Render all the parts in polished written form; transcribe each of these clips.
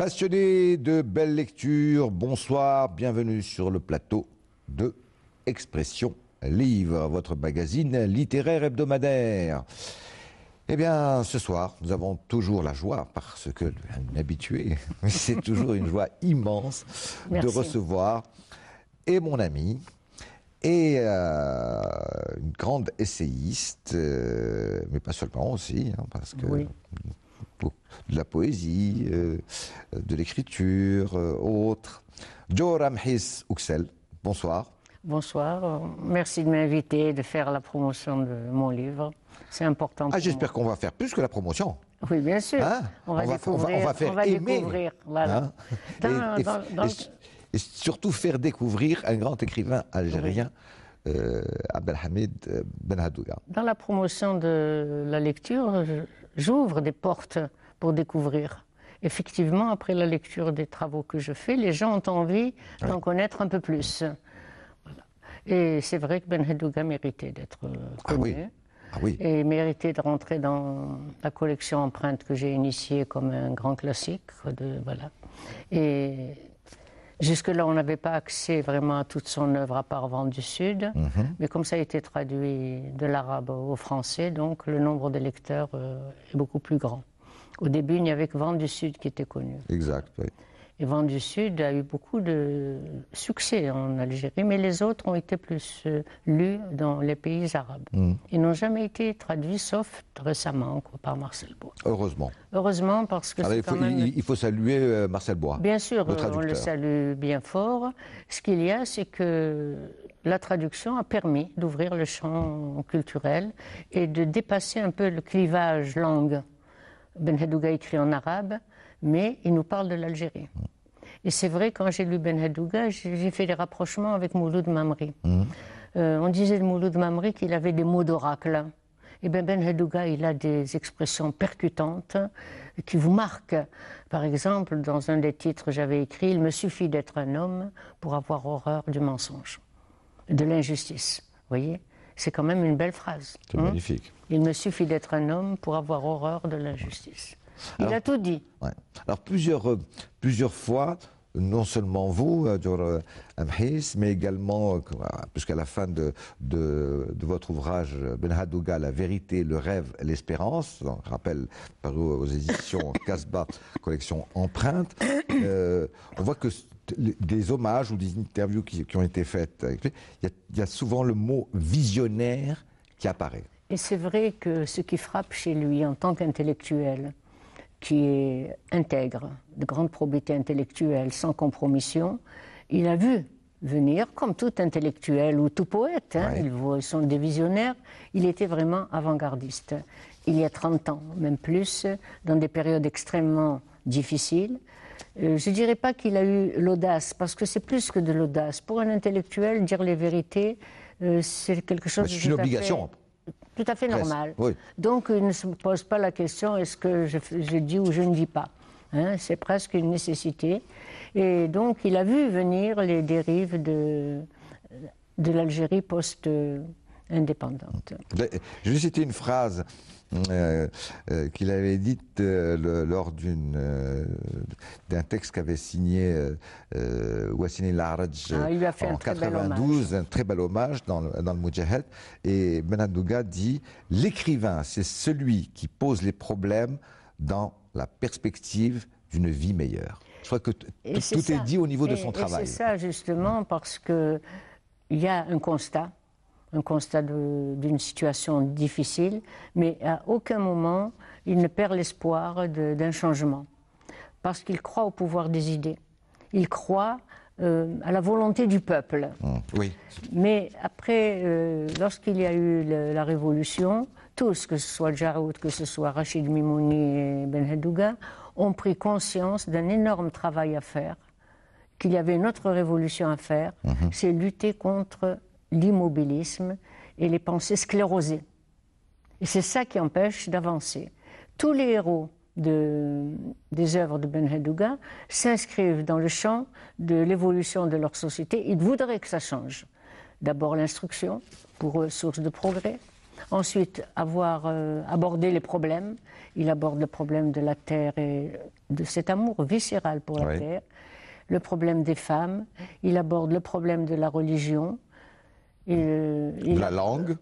Passionnés de belles lectures, bonsoir, bienvenue sur le plateau de Expression Livre, votre magazine littéraire hebdomadaire. Eh bien, ce soir, nous avons toujours la joie, parce que, un habitué, c'est toujours une joie immense de recevoir et mon ami, et une grande essayiste, mais pas seulement aussi, hein, parce que de la poésie, de l'écriture, autres. Jo Ramhis Ouksel, bonsoir. Bonsoir, merci de m'inviter, de faire la promotion de mon livre. C'est important. Ah, j'espère qu'on va faire plus que la promotion. Oui, bien sûr. Hein, on va faire aimer. Découvrir. Voilà. Hein, et surtout faire découvrir un grand écrivain algérien, Abdelhamid Benhadouga. Dans la promotion de la lecture, j'ouvre des portes pour découvrir. Effectivement, après la lecture des travaux que je fais, les gens ont envie d'en connaître un peu plus. Voilà. Et c'est vrai que Benhadouga méritait d'être connu. Et méritait de rentrer dans la collection Empreinte que j'ai initiée comme un grand classique. Voilà. Et jusque-là, on n'avait pas accès vraiment à toute son œuvre à part Vent du Sud. Mais comme ça a été traduit de l'arabe au français, donc le nombre de lecteurs est beaucoup plus grand. Au début, il n'y avait que Vent du Sud qui était connu. Exact, oui. Et Vent du Sud a eu beaucoup de succès en Algérie, mais les autres ont été plus lus dans les pays arabes. Ils n'ont jamais été traduits, sauf récemment, par Marcel Bois. Heureusement. Heureusement, parce que il faut saluer Marcel Bois. Bien sûr, on le salue bien fort. Ce qu'il y a, c'est que la traduction a permis d'ouvrir le champ culturel et de dépasser un peu le clivage langue. Benhadouga écrit en arabe, mais il nous parle de l'Algérie. Et c'est vrai, quand j'ai lu Benhadouga, j'ai fait des rapprochements avec Mouloud Mamri. On disait de Mouloud Mamri qu'il avait des mots d'oracle. Et bien Benhadouga, il a des expressions percutantes qui vous marquent. Par exemple, dans un des titres, j'avais écrit « Il me suffit d'être un homme pour avoir horreur du mensonge, de l'injustice ». Vous voyez ? C'est quand même une belle phrase. C'est magnifique. Il me suffit d'être un homme pour avoir horreur de l'injustice. Il a tout dit. Ouais. Alors plusieurs fois, non seulement vous, Jo Ramhis, mais également, puisqu'à la fin de votre ouvrage Benhadouga, La vérité, le rêve, l'espérance, je rappelle, paru aux éditions Casbah, collection Empreinte, on voit que des hommages ou des interviews qui ont été faites, il y a souvent le mot visionnaire qui apparaît. Et c'est vrai que ce qui frappe chez lui en tant qu'intellectuel, qui est intègre, de grande probité intellectuelle, sans compromission, il a vu venir, comme tout intellectuel ou tout poète, ils sont des visionnaires, il était vraiment avant-gardiste. Il y a 30 ans, même plus, dans des périodes extrêmement difficiles. Je ne dirais pas qu'il a eu l'audace, parce que c'est plus que de l'audace. Pour un intellectuel, dire les vérités, c'est quelque chose de c'est une obligation. Tout à fait normal. Oui. Donc, il ne se pose pas la question est-ce que je dis ou je ne dis pas. C'est presque une nécessité. Et donc, il a vu venir les dérives de l'Algérie post-indépendante. Je vais citer une phrase qu'il avait dite lors d'un texte qu'avait signé Wassine El Araj en 92, un très bel hommage dans le Moudjahid. Et Benhadouga dit « L'écrivain, c'est celui qui pose les problèmes dans la perspective d'une vie meilleure ». Je crois que tout est dit au niveau de son travail. C'est ça justement parce qu'il y a un constat d'une situation difficile, mais à aucun moment il ne perd l'espoir d'un changement, parce qu'il croit au pouvoir des idées, il croit à la volonté du peuple. Oui. Mais après, lorsqu'il y a eu la révolution, tous, que ce soit Djaroud, que ce soit Rachid Mimouni et Benhadouga, ont pris conscience d'un énorme travail à faire, qu'il y avait une autre révolution à faire, c'est lutter contre l'immobilisme et les pensées sclérosées. Et c'est ça qui empêche d'avancer. Tous les héros des œuvres de Benhadouga s'inscrivent dans le champ de l'évolution de leur société. Ils voudraient que ça change. D'abord l'instruction, pour eux, source de progrès. Ensuite, avoir abordé les problèmes. Il aborde le problème de la terre et de cet amour viscéral pour la terre, le problème des femmes. Il aborde le problème de la religion. La langue.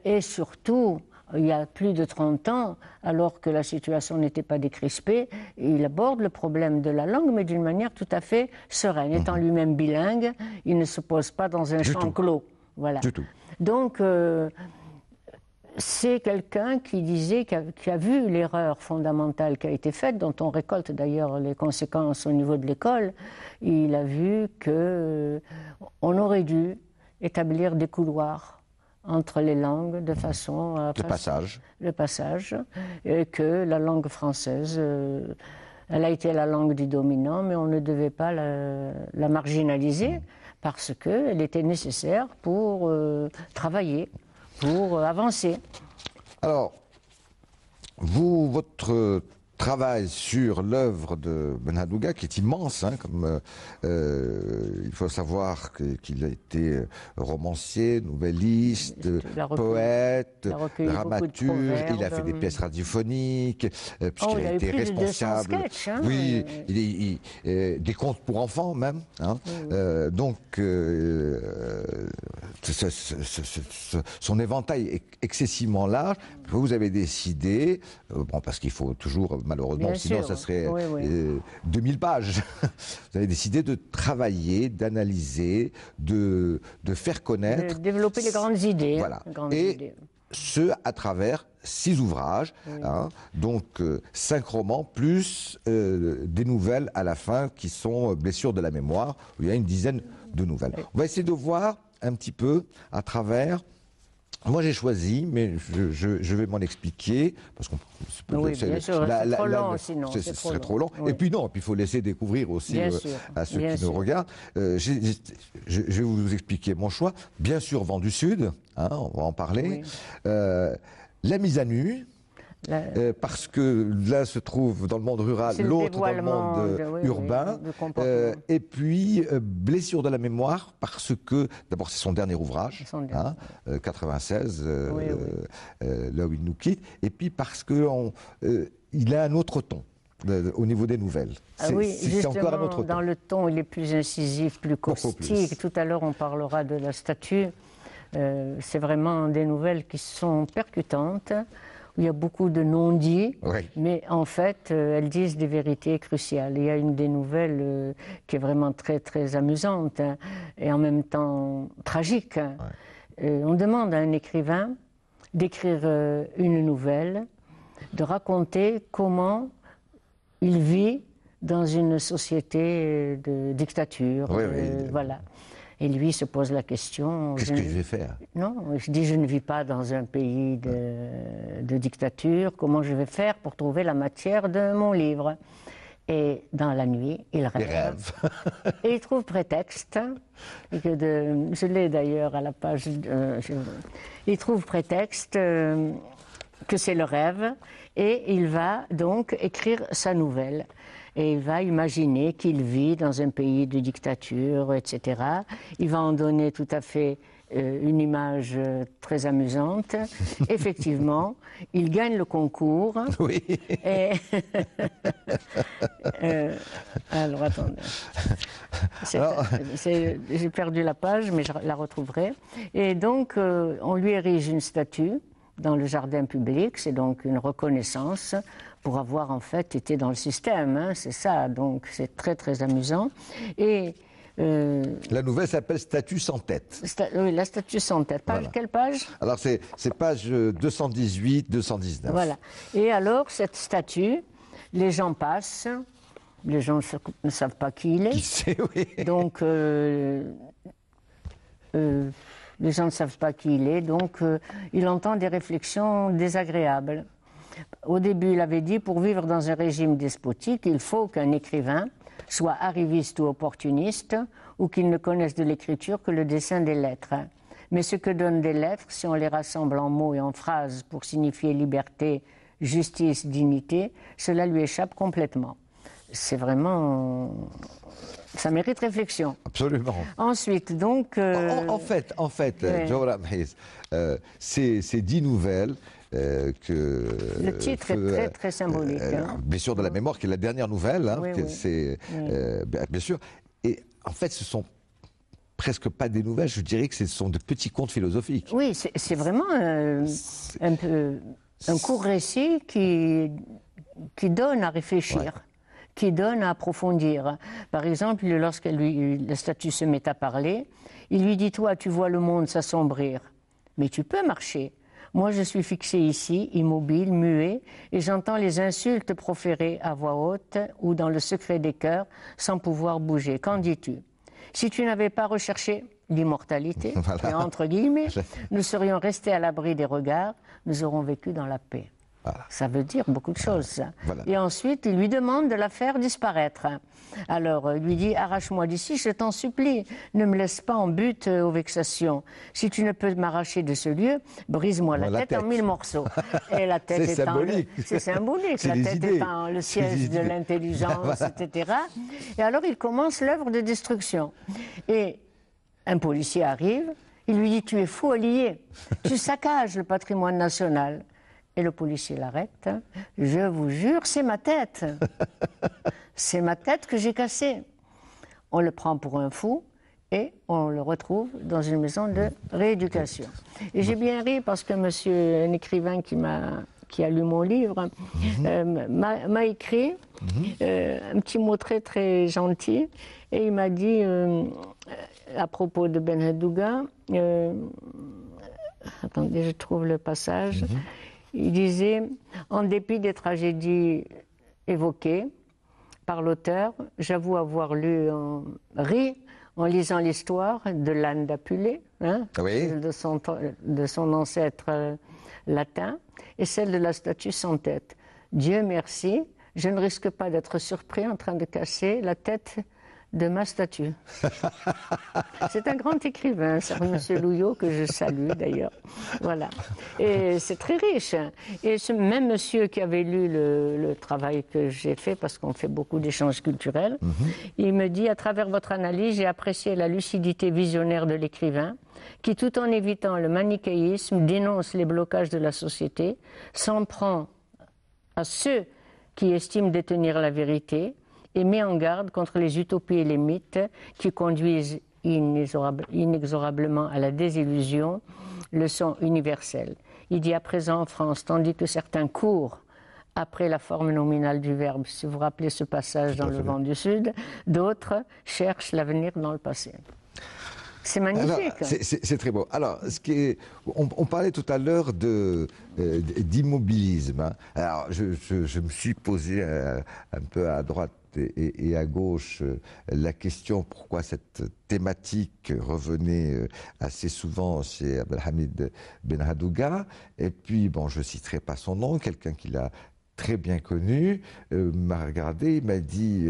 Et surtout, il y a plus de 30 ans, alors que la situation n'était pas décrispée, il aborde le problème de la langue, mais d'une manière tout à fait sereine. Étant lui-même bilingue, il ne se pose pas dans un champ clos. Voilà. Du tout. Donc, c'est quelqu'un qui disait, qui a vu l'erreur fondamentale qui a été faite, dont on récolte d'ailleurs les conséquences au niveau de l'école. Il a vu qu'on aurait dû établir des couloirs entre les langues de façon à le passage, et que la langue française, elle a été la langue du dominant, mais on ne devait pas la marginaliser parce qu'elle était nécessaire pour travailler, pour avancer. Alors, vous, votre travail sur l'œuvre de Benhadouga, qui est immense, hein, comme il faut savoir qu'il a été romancier, nouvelliste, poète, dramaturge, il a fait des pièces radiophoniques, puisqu'il a été responsable. Sketchs, hein, des contes pour enfants même. Hein, donc, son éventail est excessivement large. Vous avez décidé, parce qu'il faut toujours, malheureusement, sinon ça serait 2000 pages. Vous avez décidé de travailler, d'analyser, de faire connaître. De développer les grandes idées. Voilà. Ce, à travers 6 ouvrages, hein, donc 5 romans, plus des nouvelles à la fin qui sont Blessures de la mémoire, où il y a une dizaine de nouvelles. On va essayer de voir un petit peu à travers. Moi j'ai choisi, mais je vais m'en expliquer, parce qu'on bien sûr, c'est trop long sinon. Ce serait trop long. Et puis non, il faut laisser découvrir aussi à ceux qui nous regardent. Je vais vous expliquer mon choix. Bien sûr, Vent du Sud, hein, on va en parler. La mise à nu. Parce que là se trouve dans le monde rural, l'autre dans le monde urbain. Et puis Blessure de la mémoire, parce que d'abord c'est son dernier ouvrage, 96, là où il nous quitte, et puis parce que il a un autre ton au niveau des nouvelles. C'est encore un autre ton. Dans le ton, il est plus incisif, plus caustique. Tout à l'heure, on parlera de la statue. C'est vraiment des nouvelles qui sont percutantes. Il y a beaucoup de non-dits, mais en fait, elles disent des vérités cruciales. Il y a une des nouvelles qui est vraiment très, très amusante, hein, et en même temps tragique. On demande à un écrivain d'écrire une nouvelle, de raconter comment il vit dans une société de dictature. Voilà. Et lui se pose la question... Qu'est-ce que je vais faire? Non, je dis, je ne vis pas dans un pays de dictature. Comment je vais faire pour trouver la matière de mon livre? Et dans la nuit, il rêve. Et il trouve prétexte, je l'ai d'ailleurs à la page... il trouve prétexte que c'est le rêve, et il va donc écrire sa nouvelle. Et il va imaginer qu'il vit dans un pays de dictature, etc. Il va en donner tout à fait une image très amusante. Effectivement, il gagne le concours. Oui. Et alors, attendez. J'ai perdu la page, mais je la retrouverai. Et donc, on lui érige une statue dans le jardin public. C'est donc une reconnaissance pour avoir en fait été dans le système, hein, c'est ça, donc c'est très très amusant. Et la nouvelle s'appelle Statue sans tête. Oui, la statue sans tête. Quelle page? Alors c'est page 218, 219. Voilà. Et alors cette statue, les gens passent, les gens ne savent pas qui il est. Qui c'est, oui. Donc les gens ne savent pas qui il est, donc il entend des réflexions désagréables. Au début, il avait dit, pour vivre dans un régime despotique, il faut qu'un écrivain soit arriviste ou opportuniste, ou qu'il ne connaisse de l'écriture que le dessin des lettres. Mais ce que donnent des lettres, si on les rassemble en mots et en phrases pour signifier liberté, justice, dignité, cela lui échappe complètement. c'est vraiment... Ça mérite réflexion. Absolument. Ensuite, donc... En fait, ouais. Jawhara Mhiz, ces 10 nouvelles que... Le titre est très, très symbolique. Bien sûr, de la mémoire, qui est la dernière nouvelle. Hein, Oui, que oui. c'est, bien sûr. Et en fait, ce sont presque pas des nouvelles, je dirais que ce sont de petits contes philosophiques. Oui, c'est vraiment un court récit qui donne à réfléchir. Ouais. Qui donne à approfondir. Par exemple, lorsque la statue se met à parler, il lui dit « Toi, tu vois le monde s'assombrir, mais tu peux marcher. Moi, je suis fixé ici, immobile, muet, et j'entends les insultes proférées à voix haute ou dans le secret des cœurs, sans pouvoir bouger. Qu'en dis-tu ? Si tu n'avais pas recherché l'immortalité, Voilà. et entre guillemets, nous serions restés à l'abri des regards, nous aurons vécu dans la paix. » Voilà. Ça veut dire beaucoup de choses, ça. Voilà. Et ensuite, il lui demande de la faire disparaître. Alors, il lui dit « Arrache-moi d'ici, je t'en supplie. Ne me laisse pas en butte aux vexations. Si tu ne peux m'arracher de ce lieu, brise-moi la tête en 1000 morceaux. » Et la tête C'est symbolique. C'est symbolique. C'est La des tête idées. étant le C'est des siège de idées. l'intelligence, Voilà. etc. Et alors, il commence l'œuvre de destruction. Et un policier arrive, il lui dit « Tu es fou allié. Tu saccages le patrimoine national. » Et le policier l'arrête. « Je vous jure, c'est ma tête. C'est ma tête que j'ai cassée. » On le prend pour un fou et on le retrouve dans une maison de rééducation. Et j'ai bien ri parce que monsieur, un écrivain qui a lu mon livre, m'a écrit un petit mot très très gentil et il m'a dit à propos de Ben Hadouga, attendez, je trouve le passage. Il disait, en dépit des tragédies évoquées par l'auteur, j'avoue avoir ri en lisant l'histoire de l'âne d'Apulée, hein, Oui. de son ancêtre latin, et celle de la statue sans tête. Dieu merci, je ne risque pas d'être surpris en train de casser la tête de ma statue. C'est un grand écrivain, c'est M. Louillot, que je salue d'ailleurs. Voilà. Et c'est très riche. Et ce même monsieur qui avait lu le travail que j'ai fait, parce qu'on fait beaucoup d'échanges culturels, il me dit, à travers votre analyse, j'ai apprécié la lucidité visionnaire de l'écrivain, qui, tout en évitant le manichéisme, dénonce les blocages de la société, s'en prend à ceux qui estiment détenir la vérité, et met en garde contre les utopies et les mythes qui conduisent inexorablement à la désillusion, leçon universelle. Il dit à présent en France, tandis que certains courent après la forme nominale du verbe, si vous vous rappelez ce passage dans Le Vent du Sud, d'autres cherchent l'avenir dans le passé. C'est magnifique. C'est très beau. Alors, on parlait tout à l'heure d'immobilisme. Hein. Alors, je me suis posé un peu à droite et à gauche la question pourquoi cette thématique revenait assez souvent chez Abdelhamid Ben Hadouga. Et puis, bon, je ne citerai pas son nom, quelqu'un qui l'a très bien connu, m'a regardé, il m'a dit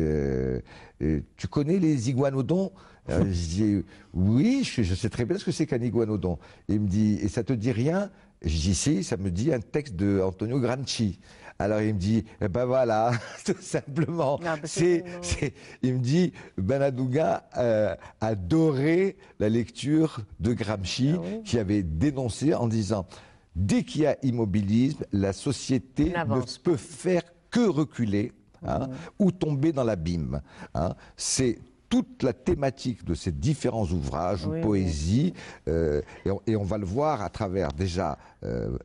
tu connais les iguanodons? Je dis oui, je sais très bien ce que c'est qu'un iguanodon. Il me dit et ça te dit rien? Je dis si, ça me dit un texte de Antonio Gramsci. Alors il me dit eh ben voilà, tout simplement. Il me dit Ben Hadouga adorait la lecture de Gramsci, qui avait dénoncé en disant dès qu'il y a immobilisme, la société ne peut faire que reculer, hein, ou tomber dans l'abîme. Hein. C'est toute la thématique de ces différents ouvrages ou poésies, et on va le voir à travers déjà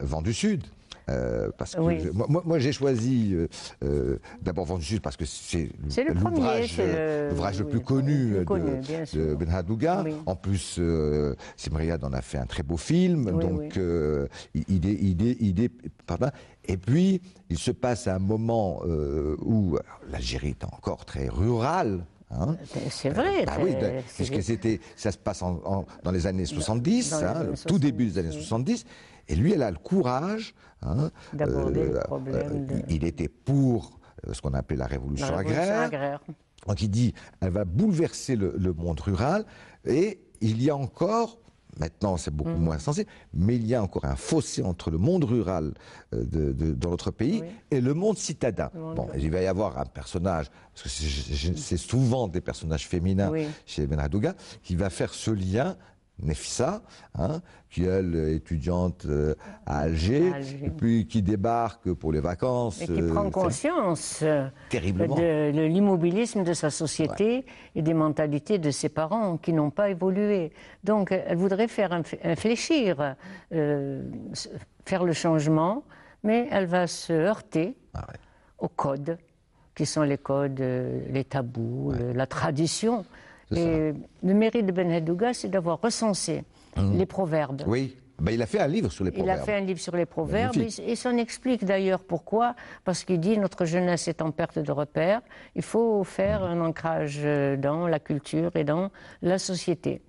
Vent du Sud. Parce que moi j'ai choisi d'abord Vent du Sud parce que c'est l'ouvrage le plus connu de Ben Hadouga. En plus, Simriad en a fait un très beau film, donc il est pardon. Et puis il se passe un moment où l'Algérie est encore très rurale. Hein. C'est vrai. Oui, puisque ça se passe dans les années 70, tout début des années 70. Et lui, elle a le courage d'aborder le problème. Il était pour ce qu'on appelait la révolution agraire. Donc il dit, elle va bouleverser le monde rural. Et il y a encore Maintenant, c'est beaucoup moins sensible, mais il y a encore un fossé entre le monde rural dans notre pays et le monde citadin. Bon, il va y avoir un personnage, parce que c'est souvent des personnages féminins chez Benradouga, qui va faire ce lien. Nefissa, qui elle est étudiante à Alger, et puis qui débarque pour les vacances. Et qui prend conscience terriblement de l'immobilisme de sa société et des mentalités de ses parents qui n'ont pas évolué. Donc elle voudrait faire infléchir, faire le changement, mais elle va se heurter aux codes, qui sont les codes, les tabous, la tradition. Et le mérite de Benradouga, c'est d'avoir recensé les proverbes. Oui, il a fait un livre sur les proverbes. Il a fait un livre sur les proverbes, et s'en explique d'ailleurs pourquoi. Parce qu'il dit notre jeunesse est en perte de repères, il faut faire un ancrage dans la culture et dans la société.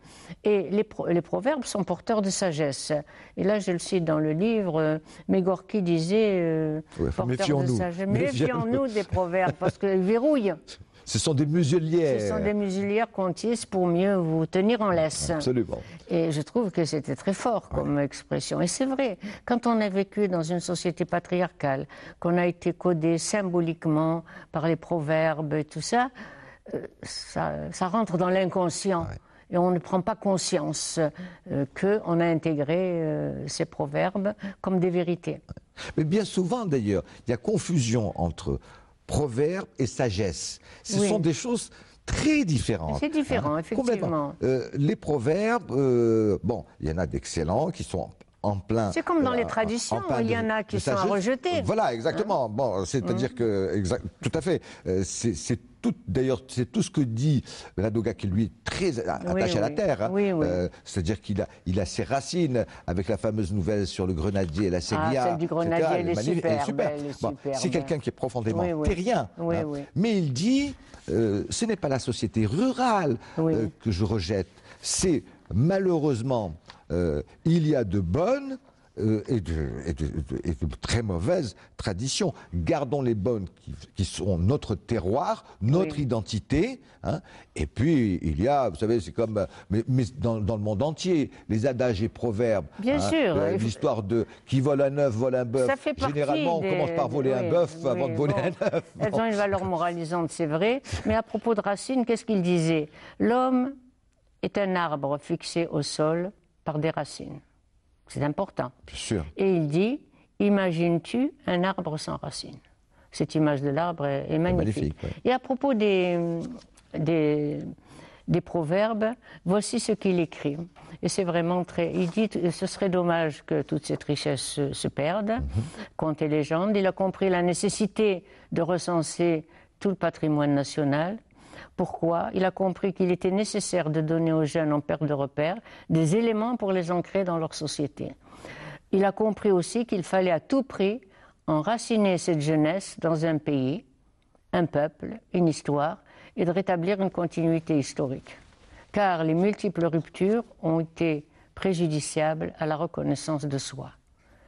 Et les proverbes sont porteurs de sagesse. Et là, je le cite dans le livre, Megorki disait porteurs de sagesse. Méfions-nous des proverbes, parce qu'ils verrouillent. Ce sont des muselières. Ce sont des muselières qu'on tisse pour mieux vous tenir en laisse. Absolument. Et je trouve que c'était très fort comme expression. Et c'est vrai, quand on a vécu dans une société patriarcale, qu'on a été codé symboliquement par les proverbes et tout ça, ça rentre dans l'inconscient. Et on ne prend pas conscience qu'on a intégré ces proverbes comme des vérités. Mais bien souvent, d'ailleurs, il y a confusion entre proverbe et sagesse. Ce sont des choses très différentes. C'est différent, effectivement. Les proverbes, il y en a d'excellents qui sont en plein. C'est comme dans les traditions, il y en a qui sont à rejeter. Voilà, exactement. Bon, c'est-à-dire que, tout à fait, c'est tout ce que dit Benradouga, qui lui est très attaché à la terre. C'est-à-dire qu'il a ses racines avec la fameuse nouvelle sur le grenadier et la Séglia. Celle du grenadier, elle est superbe. C'est quelqu'un qui est profondément terrien. Mais il dit, ce n'est pas la société rurale que je rejette, c'est malheureusement, il y a de bonnes et de très mauvaises traditions. Gardons les bonnes qui sont notre terroir, notre identité. Et puis, il y a, vous savez, c'est comme mais dans le monde entier, les adages et proverbes. Bien sûr. L'histoire de qui vole un œuf, vole un bœuf. Généralement, on commence par voler un bœuf avant de voler un œuf. Elles ont une valeur moralisante, c'est vrai. Mais à propos de Racine, qu'est-ce qu'il disait? L'homme est un arbre fixé au sol par des racines. C'est important. Bien sûr. Et il dit, imagines-tu un arbre sans racines? Cette image de l'arbre est magnifique. Et à propos des proverbes, voici ce qu'il écrit. Et c'est vraiment très... Il dit, ce serait dommage que toute cette richesse se perde. Contes et légendes. Il a compris la nécessité de recenser tout le patrimoine national. Pourquoi? Il a compris qu'il était nécessaire de donner aux jeunes en perte de repères des éléments pour les ancrer dans leur société. Il a compris aussi qu'il fallait à tout prix enraciner cette jeunesse dans un pays, un peuple, une histoire, et de rétablir une continuité historique. Car les multiples ruptures ont été préjudiciables à la reconnaissance de soi.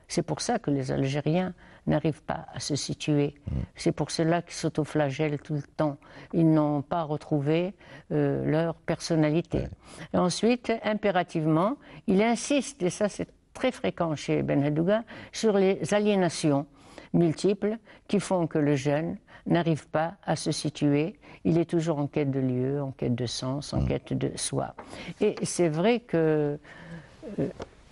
C'est pour ça que les Algériens n'arrivent pas à se situer. C'est pour cela qu'ils s'autoflagellent tout le temps. Ils n'ont pas retrouvé leur personnalité. Et ensuite, impérativement, il insiste, et ça c'est très fréquent chez Benradouga, sur les aliénations multiples qui font que le jeune n'arrive pas à se situer. Il est toujours en quête de lieu, en quête de sens, en quête de soi. Et c'est vrai que...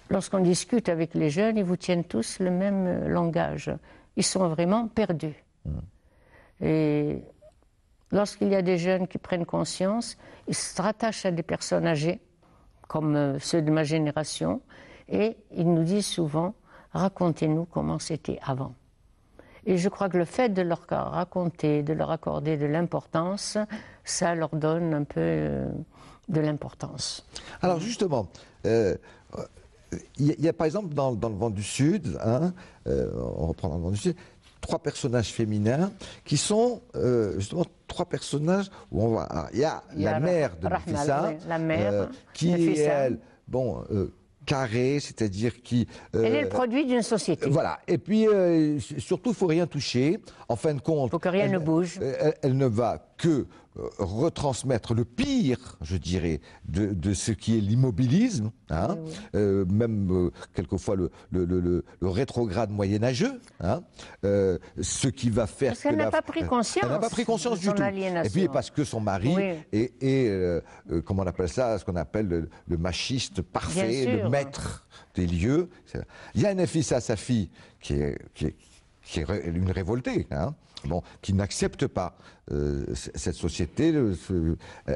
lorsqu'on discute avec les jeunes, ils vous tiennent tous le même langage. Ils sont vraiment perdus. Et lorsqu'il y a des jeunes qui prennent conscience, ils se rattachent à des personnes âgées, comme ceux de ma génération, et ils nous disent souvent, racontez-nous comment c'était avant. Et je crois que le fait de leur raconter, de leur accorder de l'importance, ça leur donne un peu de l'importance. Alors justement... il y a par exemple dans le Vent du Sud, on reprend dans le Vent du Sud, 3 personnages féminins qui sont justement 3 personnages où on voit. Alors, il y a la mère de Nefissa, qui est elle, carrée, c'est-à-dire qui... elle est le produit d'une société. Voilà. Et puis, surtout, il ne faut rien toucher. En fin de compte... Il faut que rien ne bouge. Elle ne va que retransmettre le pire, je dirais, de ce qui est l'immobilisme, hein, même quelquefois le rétrograde moyenâgeux, hein, ce qui va faire parce qu'elle n'a pas pris conscience. Elle n'a pas pris conscience du tout. Aliénation. Et puis parce que son mari est comment on appelle ça, ce qu'on appelle le machiste parfait, le maître des lieux. Il y a Nafissa, sa fille, qui est une révoltée, hein, bon, qui n'accepte pas cette société,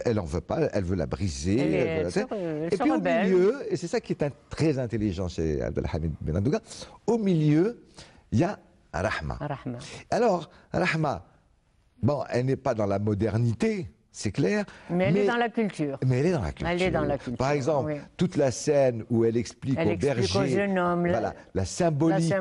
elle en veut pas, elle veut la briser. Et puis au milieu, et c'est ça qui est très intelligent chez Abdelhamid Ben Habdouga, au milieu, il y a Rahma. Alors, Rahma, bon, elle n'est pas dans la modernité, c'est clair. Mais elle est dans la culture. Mais elle est dans la culture. Elle est dans la culture. Par exemple, toute la scène où elle explique au berger au jeune homme, la symbolique,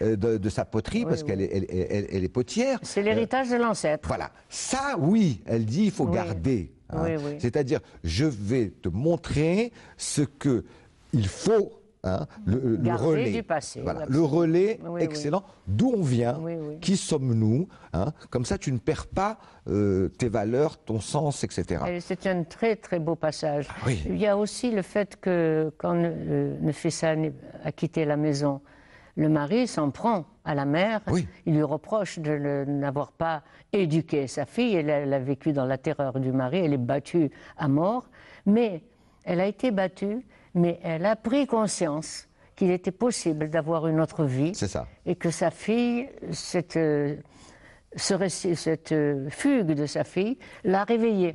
de sa poterie, parce qu'elle est potière. C'est l'héritage de l'ancêtre. Voilà. Ça, oui, elle dit, il faut garder. Hein. C'est-à-dire, je vais te montrer ce qu'il faut. Hein, le relais du passé, voilà, le relais excellent, d'où on vient, qui sommes-nous, hein, comme ça tu ne perds pas tes valeurs, ton sens, etc. C'est un très très beau passage. Il y a aussi le fait que quand Nefissa a quitté la maison, le mari s'en prend à la mère, il lui reproche de n'avoir pas éduqué sa fille, elle a vécu dans la terreur du mari, elle est battue à mort, mais elle a été battue, mais elle a pris conscience qu'il était possible d'avoir une autre vie. C'est ça. Et que sa fille, cette fugue de sa fille, l'a réveillée.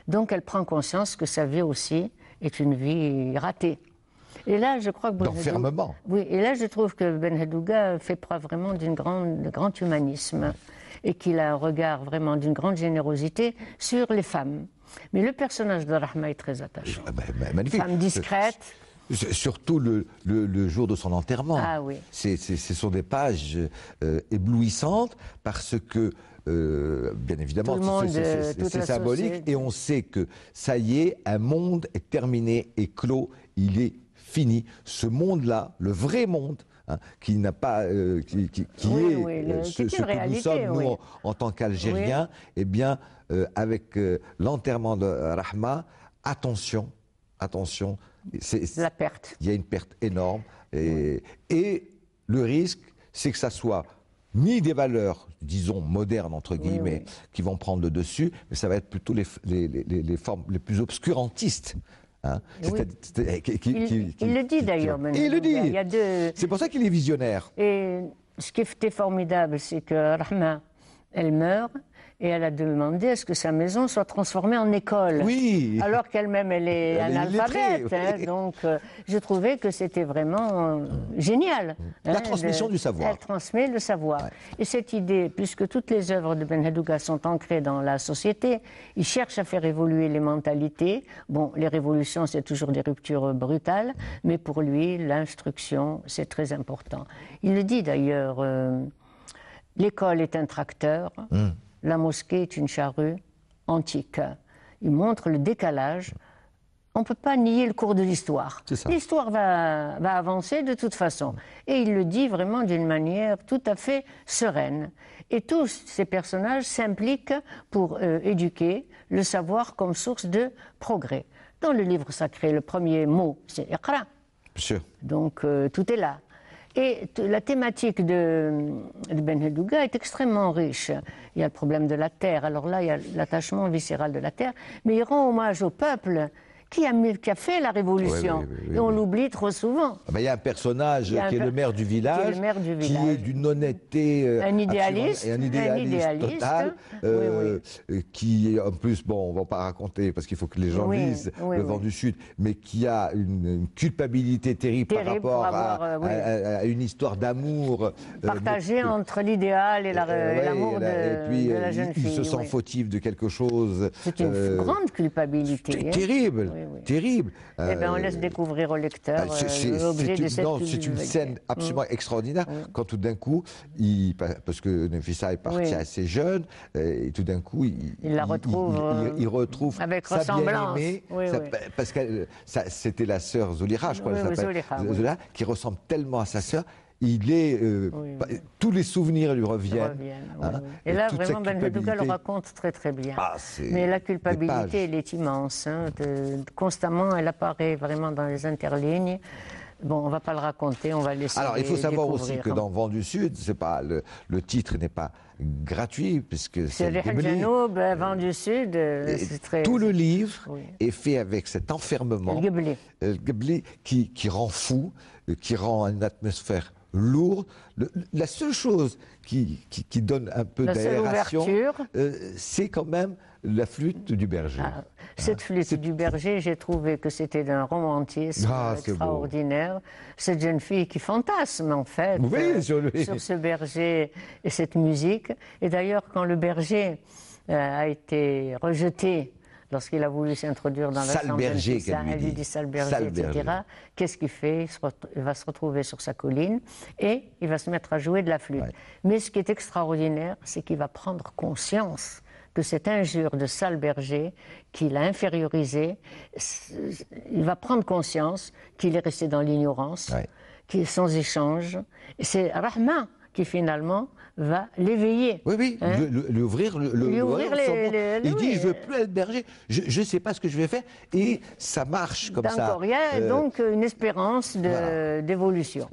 Donc elle prend conscience que sa vie aussi est une vie ratée. Et là, je crois que d'enfermement. Oui, et là, je trouve que Ben Habdouga fait preuve vraiment d'un grand humanisme et qu'il a un regard vraiment d'une grande générosité sur les femmes. Mais le personnage de Rahma est très attachant. Magnifique. Femme discrète. Surtout le jour de son enterrement. Ah oui. Ce sont des pages éblouissantes parce que, bien évidemment, c'est symbolique et on sait que ça y est, un monde est terminé et clos, il est fini. Ce monde-là, le vrai monde, hein, qui n'a pas, qui est ce que nous sommes, nous, en tant qu'Algériens, eh bien, avec l'enterrement de Rahma, attention, la perte. Il y a une perte énorme et le risque, c'est que ça soit ni des valeurs, disons, modernes, entre guillemets, qui vont prendre le dessus, mais ça va être plutôt les formes les plus obscurantistes. Hein, il le dit d'ailleurs. Il le dit. C'est pour ça qu'il est visionnaire. Et ce qui était formidable, c'est que Rahma, elle meurt et elle a demandé à ce que sa maison soit transformée en école. Oui. Alors qu'elle-même, elle est analphabète. Hein, donc, je trouvais que c'était vraiment génial. La transmission du savoir. Elle transmet le savoir. Et cette idée, puisque toutes les œuvres de Ben Habdouga sont ancrées dans la société, il cherche à faire évoluer les mentalités. Bon, les révolutions, c'est toujours des ruptures brutales, mais pour lui, l'instruction, c'est très important. Il le dit d'ailleurs, l'école est un tracteur. La mosquée est une charrue antique. Il montre le décalage. On ne peut pas nier le cours de l'histoire. L'histoire va avancer de toute façon. Et il le dit vraiment d'une manière tout à fait sereine. Et tous ces personnages s'impliquent pour éduquer le savoir comme source de progrès. Dans le livre sacré, le premier mot, c'est « Iqra ». Donc tout est là. Et la thématique de Ben Habdouga est extrêmement riche. Il y a le problème de la terre. Alors là, il y a l'attachement viscéral de la terre. Mais il rend hommage au peuple qui a fait la révolution. Et on l'oublie trop souvent. Il y a un personnage qui est le maire du village, qui est d'une honnêteté... un idéaliste total. Qui, en plus, bon, on ne va pas raconter parce qu'il faut que les gens lisent Le Vent du Sud, mais qui a une culpabilité terrible par rapport à une histoire d'amour. Partagée entre l'idéal et l'amour de la jeune fille. Il se sent fautif de quelque chose. C'est une grande culpabilité. Terrible. Terrible. Eh bien, on laisse découvrir au lecteur l'objet de cette culpabilité. C'est une scène absolument extraordinaire quand tout d'un coup, parce que Nefissa est partie assez jeune, et tout d'un coup, il retrouve avec sa ressemblance. bien-aimée, parce que c'était la sœur Zolira, je crois, Zolira, qui ressemble tellement à sa sœur. il est, tous les souvenirs lui Ils reviennent. reviennent, hein, Et là, toute sa vraiment, Ben Hadouga le culpabilité. raconte très très bien. Ah, c'est Mais la des culpabilité, pages. elle est immense. Constamment, elle apparaît vraiment dans les interlignes. Bon, on ne va pas le raconter, on va laisser Alors, il faut savoir aussi découvrir. que dans Vent du Sud, c'est pas le titre n'est pas gratuit puisque C'est c'est Rih Ghibli. al-Janoub, Vent du Sud, Et c'est très... tout le livre Oui. est fait avec cet enfermement Le Ghibli. Ghibli qui rend fou, qui rend une atmosphère lourde. La seule chose qui donne un peu La seule d'aération, ouverture. c'est quand même la flûte du berger. Ah, cette flûte du berger, j'ai trouvé que c'était d'un romantisme Ah, c'est beau. extraordinaire. Cette jeune fille qui fantasme, en fait, Oui, sur lui. sur ce berger et cette musique. Et d'ailleurs, quand le berger a été rejeté, lorsqu'il a voulu s'introduire dans Sale l'Assemblée, berger, qu'elle lui elle lui dit. dit sale berger, Sale etc. berger. Qu'est-ce qu'il fait? Il va se retrouver sur sa colline et il va se mettre à jouer de la flûte. Ouais. Mais ce qui est extraordinaire, c'est qu'il va prendre conscience que cette injure de sale berger, qu'il a infériorisé, il va prendre conscience qu'il est resté dans l'ignorance, Ouais. qu'il est sans échange. Et c'est Rahma qui finalement va l'éveiller. Oui, oui, Hein? lui ouvrir Lui ouvrir son monde. Il oui. dit, je veux plus être berger, je ne sais pas ce que je vais faire. Et ça marche comme ça. D'accord, il y a donc une espérance voilà. d'évolution.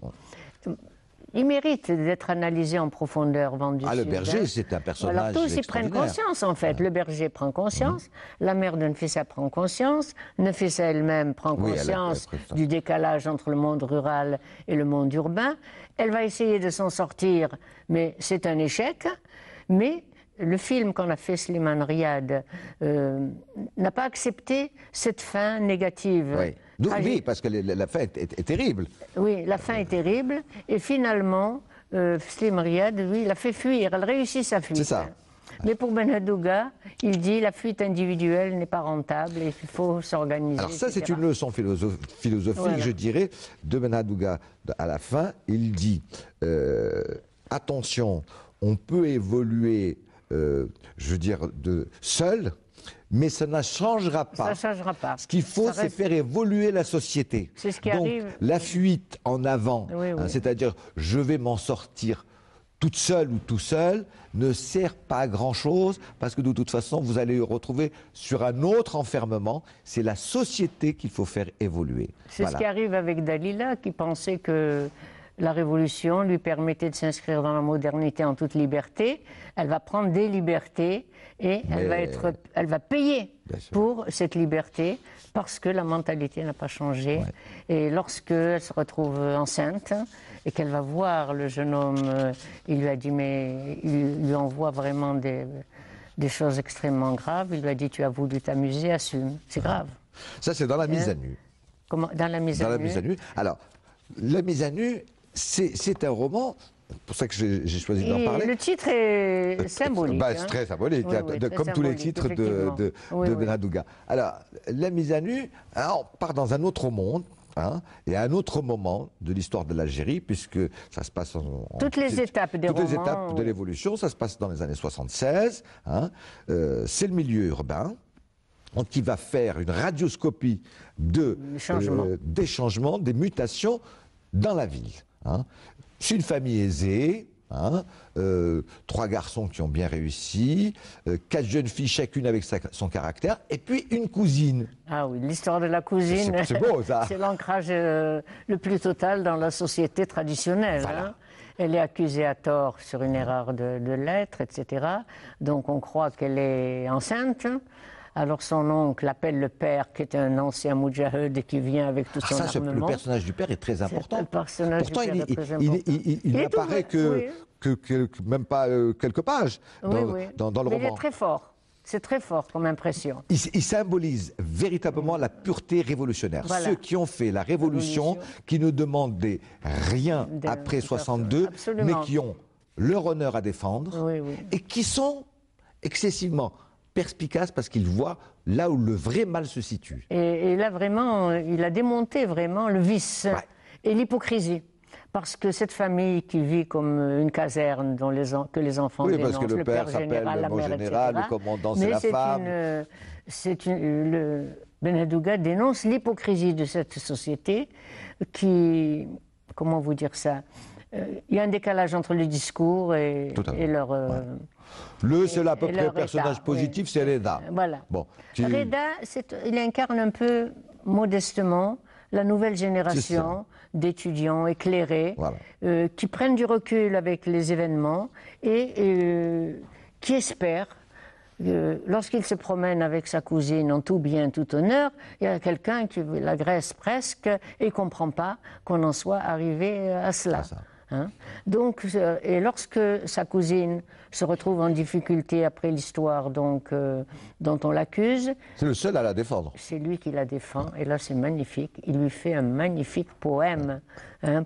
Il mérite d'être analysé en profondeur, Vent du Ah, le Sud, berger, hein. c'est un personnage Alors tous y prennent extraordinaire. conscience, en fait. Le berger prend conscience, la mère de Nefissa prend conscience, Nefissa elle-même prend Oui, elle conscience prend conscience. du décalage entre le monde rural et le monde urbain. Elle va essayer de s'en sortir, mais c'est un échec. Mais le film qu'on a fait, Slimane Riyad, n'a pas accepté cette fin négative. Oui. Oui, tragique. parce que la fin est terrible. Oui, la fin est terrible. Et finalement, Slim Riyad, lui, il a fait fuir. Elle réussit sa fuite. C'est ça. Mais pour Ben Hadouga, il dit la fuite individuelle n'est pas rentable et il faut s'organiser. Alors ça, c'est etc. une leçon philosophique, Voilà. je dirais, de Ben Hadouga. À la fin, il dit, attention, on peut évoluer, je veux dire, seul, mais ça ne changera pas. Ça ne changera pas. Ce qu'il faut, Ça c'est reste- faire évoluer la société. C'est ce qui Donc, arrive. la fuite en avant, Oui, oui. c'est-à-dire je vais m'en sortir toute seule ou tout seul, ne sert pas à grand-chose, parce que de toute façon, vous allez retrouver sur un autre enfermement. C'est la société qu'il faut faire évoluer. C'est Voilà. ce qui arrive avec Dalila, qui pensait que la révolution lui permettait de s'inscrire dans la modernité en toute liberté. Elle va prendre des libertés et elle va payer Bien sûr. pour cette liberté parce que la mentalité n'a pas changé. Et lorsque elle se retrouve enceinte et qu'elle va voir le jeune homme, il lui a dit, mais il lui envoie vraiment des choses extrêmement graves. Il lui a dit, tu as voulu t'amuser, assume. C'est grave. Ça, c'est dans la mise à nu. Comment, dans la mise Dans à la nu. mise à nu. Alors, la mise à nu, c'est un roman. C'est pour ça que j'ai choisi d'en Et parler. le titre est symbolique. Bah, hein. c'est très symbolique, Oui, oui, très comme tous les symbolique, titres effectivement. Oui, de oui. Ben Hadouga. Alors, la mise à nu, alors, on part dans un autre monde, hein, et à un autre moment de l'histoire de l'Algérie, puisque ça se passe Toutes les étapes des toutes les romans, étapes de oui. l'évolution, ça se passe dans les années 76. Hein, c'est le milieu urbain. Qui va faire une radioscopie des changements, des mutations dans la ville. Hein. C'est une famille aisée, hein, 3 garçons qui ont bien réussi, 4 jeunes filles chacune avec son caractère, et puis une cousine. Ah oui, l'histoire de la cousine, C'est beau, ça. c'est l'ancrage le plus total dans la société traditionnelle. Voilà. Hein. Elle est accusée à tort sur une erreur de lettres, etc. Donc on croit qu'elle est enceinte. Alors son oncle appelle le père, qui est un ancien moudjahid et qui vient avec tout son Le armement. personnage du père est très important. Le personnage Pourtant, du père est très il important. Il est n'apparaît tout- oui. que même pas quelques pages Oui, oui. dans le Mais il est roman. très fort. C'est très fort comme impression. Il symbolise véritablement la pureté révolutionnaire. Voilà. Ceux qui ont fait la révolution, qui ne demandaient rien après 62, Absolument. mais qui ont leur honneur à défendre, Oui, oui. et qui sont excessivement perspicaces parce qu'ils voient là où le vrai mal se situe. Et là, vraiment, il a démonté vraiment le vice et l'hypocrisie. Parce que cette famille qui vit comme une caserne dont que les enfants Oui, dénoncent, parce que le père s'appelle général, la le mot mère, général, etc. le commandant, c'est Mais la femme. Ben Hadouga dénonce l'hypocrisie de cette société qui, comment vous dire ça, il y a un décalage entre le discours et leur... C'est à peu près le personnage positif, oui. c'est Reda. Voilà. Bon, Reda, il incarne un peu modestement la nouvelle génération d'étudiants éclairés qui prennent du recul avec les événements et qui espèrent, lorsqu'il se promène avec sa cousine en tout bien, tout honneur, il y a quelqu'un qui l'agresse presque et ne comprend pas qu'on en soit arrivé à cela. Hein? Donc, et lorsque sa cousine se retrouve en difficulté après l'histoire dont on l'accuse... C'est le seul à la défendre. C'est lui qui la défend, et là c'est magnifique. Il lui fait un magnifique poème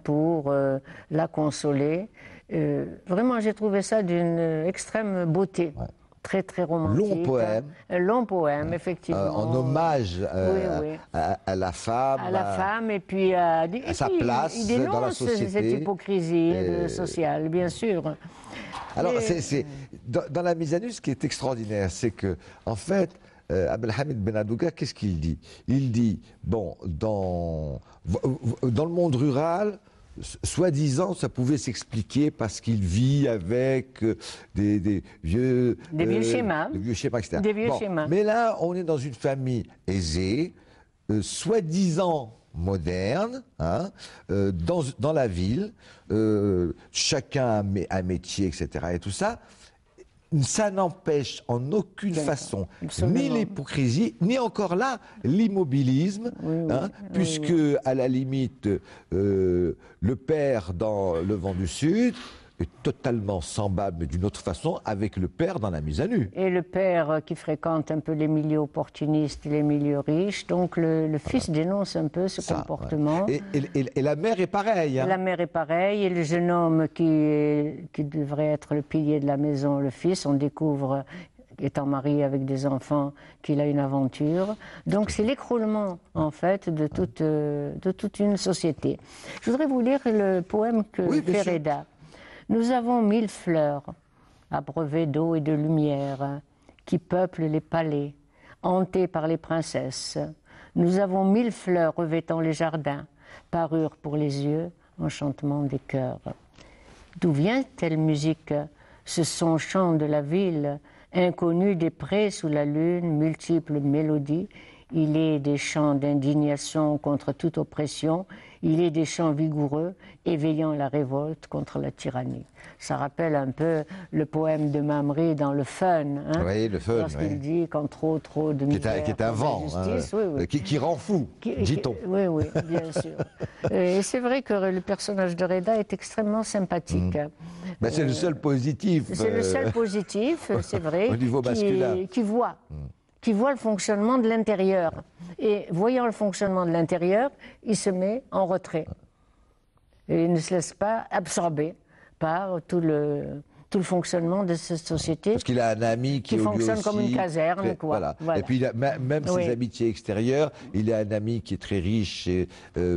pour la consoler. Vraiment, j'ai trouvé ça d'une extrême beauté. Ouais. Très, très romantique. Long poème. Un long poème, effectivement. En hommage à la femme. À la femme, et puis à sa place il dénonce dans la société. Cette hypocrisie sociale, bien sûr. Alors, dans la mise à nu, ce qui est extraordinaire, c'est que, en fait, Abdelhamid Benadouga, qu'est-ce qu'il dit? Il dit, bon, dans le monde rural, soi-disant, ça pouvait s'expliquer parce qu'il vit avec des vieux schémas. Des vieux schémas, etc. Des vieux schémas. Mais là, on est dans une famille aisée, soi-disant moderne, dans la ville, chacun a un métier, etc. et tout ça. Ça n'empêche en aucune façon ni l'hypocrisie, ni encore là l'immobilisme, puisque à la limite, le père dans Le Vent du Sud est totalement semblable, mais d'une autre façon, avec le père dans La Mise à Nu. Et le père qui fréquente un peu les milieux opportunistes, les milieux riches, donc le fils dénonce un peu ce comportement. Ouais. Et la mère est pareille. La mère est pareille, et le jeune homme qui devrait être le pilier de la maison, le fils, on découvre, étant marié avec des enfants, qu'il a une aventure. Donc c'est l'écroulement, en fait, de toute une société. Je voudrais vous lire le poème que fait Reda. Nous avons 1000 fleurs, abreuvées d'eau et de lumière, qui peuplent les palais, hantées par les princesses. Nous avons 1000 fleurs revêtant les jardins, parures pour les yeux, enchantement des cœurs. D'où vient telle musique, ce son chant de la ville, inconnu des prés sous la lune, multiples mélodies? Il est des chants d'indignation contre toute oppression, il est des chants vigoureux, éveillant la révolte contre la tyrannie. Ça rappelle un peu le poème de Mamri dans Le Fun. Oui, Le Fun. Lorsqu'il dit qu'en trop de misère, qui est un vent, qui rend fou, dit-on. Oui, bien sûr. Et c'est vrai que le personnage de Reda est extrêmement sympathique. C'est le seul positif. C'est le seul positif, c'est vrai, au niveau masculin. Qui voit le fonctionnement de l'intérieur. Et voyant le fonctionnement de l'intérieur, il se met en retrait. Et il ne se laisse pas absorber par tout le fonctionnement de cette société. Parce qu'il a un ami qui fonctionne aussi, comme une caserne, quoi. Voilà. Et puis, même ses amitiés extérieures, il a un ami qui est très riche,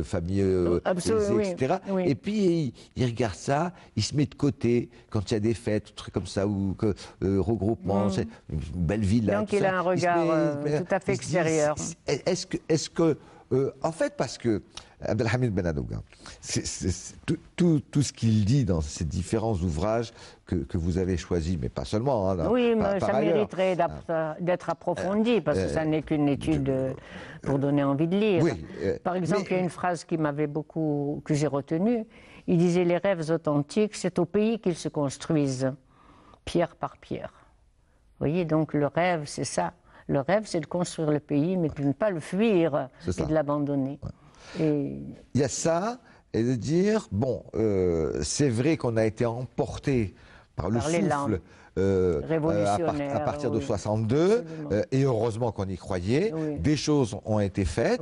famille, etc. Oui. Et puis, il regarde ça, il se met de côté quand il y a des fêtes, trucs comme ça, ou regroupement, c'est une belle villa. Donc, il a un regard tout à fait extérieur. Est-ce que en fait, parce que Abdelhamid Benadouga, tout ce qu'il dit dans ces différents ouvrages que vous avez choisis, mais pas seulement. Mais ça mériterait d'être approfondi, parce que ça n'est qu'une étude pour donner envie de lire. Par exemple, il y a une phrase que j'ai retenue. Il disait: les rêves authentiques, c'est au pays qu'ils se construisent, pierre par pierre. Vous voyez, donc le rêve, c'est ça. Le rêve, c'est de construire le pays, mais de ne pas le fuir et de l'abandonner. Il y a ça, et de dire, c'est vrai qu'on a été emporté par le souffle à partir de 62, et heureusement qu'on y croyait, des choses ont été faites,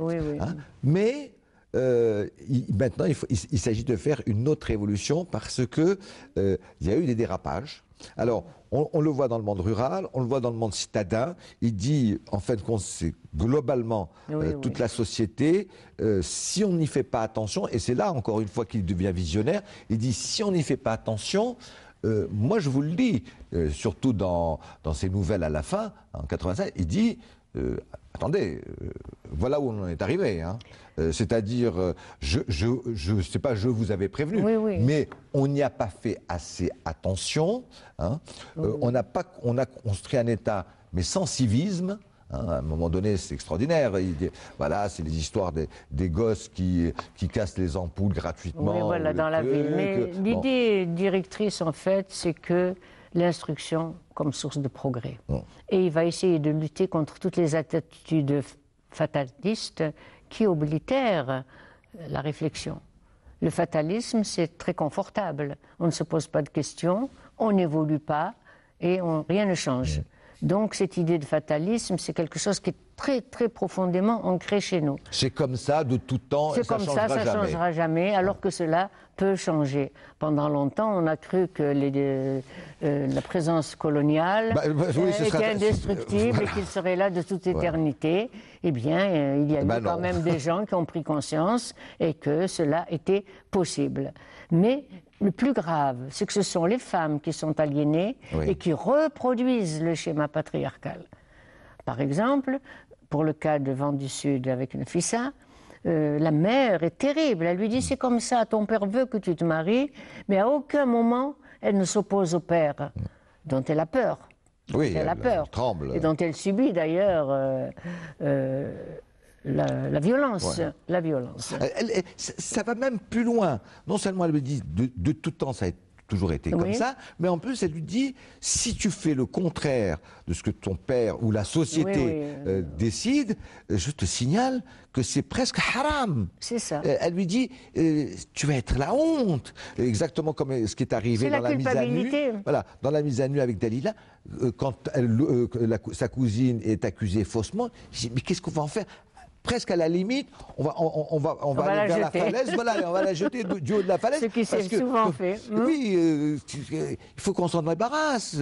mais maintenant il s'agit de faire une autre révolution parce que il y a eu des dérapages. Alors, on le voit dans le monde rural, on le voit dans le monde citadin. Il dit, en fin de compte, c'est globalement toute la société. Si on n'y fait pas attention, et c'est là, encore une fois, qu'il devient visionnaire, il dit, si on n'y fait pas attention, moi je vous le dis, surtout dans ses nouvelles à la fin, en 85, il dit, attendez, voilà où on en est arrivé. Hein. C'est-à-dire, je sais pas, je vous avais prévenu, oui, oui. mais on n'y a pas fait assez attention. Hein. On a construit un État, mais sans civisme. Hein, à un moment donné, c'est extraordinaire. Voilà, c'est les histoires des gosses qui cassent les ampoules gratuitement. Oui, voilà, dans la ville. Mais l'idée directrice, en fait, c'est que l'instruction comme source de progrès. Et il va essayer de lutter contre toutes les attitudes fatalistes qui oblitèrent la réflexion. Le fatalisme, c'est très confortable. On ne se pose pas de questions, on n'évolue pas et rien ne change. Donc cette idée de fatalisme, c'est quelque chose qui est très très profondément ancré chez nous. C'est comme ça de tout temps et ça ne changera jamais, alors que cela peut changer. Pendant longtemps, on a cru que la présence coloniale était indestructible voilà. Et qu'il serait là de toute éternité. Eh bien, il y a eu quand même des gens qui ont pris conscience et que cela était possible. Mais le plus grave, c'est que ce sont les femmes qui sont aliénées et qui reproduisent le schéma patriarcal. Par exemple, pour le cas de Vent du Sud avec Nafissa, la mère est terrible. Elle lui dit « c'est comme ça, ton père veut que tu te maries », mais à aucun moment elle ne s'oppose au père, dont elle a peur. Oui, elle tremble. Et dont elle subit d'ailleurs la violence. Ouais. La violence. Ça va même plus loin. Non seulement elle me dit de tout temps ça a toujours été comme ça, mais en plus elle lui dit si tu fais le contraire de ce que ton père ou la société décide, je te signale que c'est presque haram. C'est ça. Elle lui dit tu vas être la honte, exactement comme ce qui est arrivé dans la mise à nu. Voilà, dans la mise à nu avec Dalila, quand sa cousine est accusée faussement, je dis mais qu'est-ce qu'on va en faire? Presque à la limite, on va aller vers la falaise, voilà, on va la jeter du haut de la falaise. Ce qui s'est souvent fait. Oui, il faut qu'on s'en débarrasse.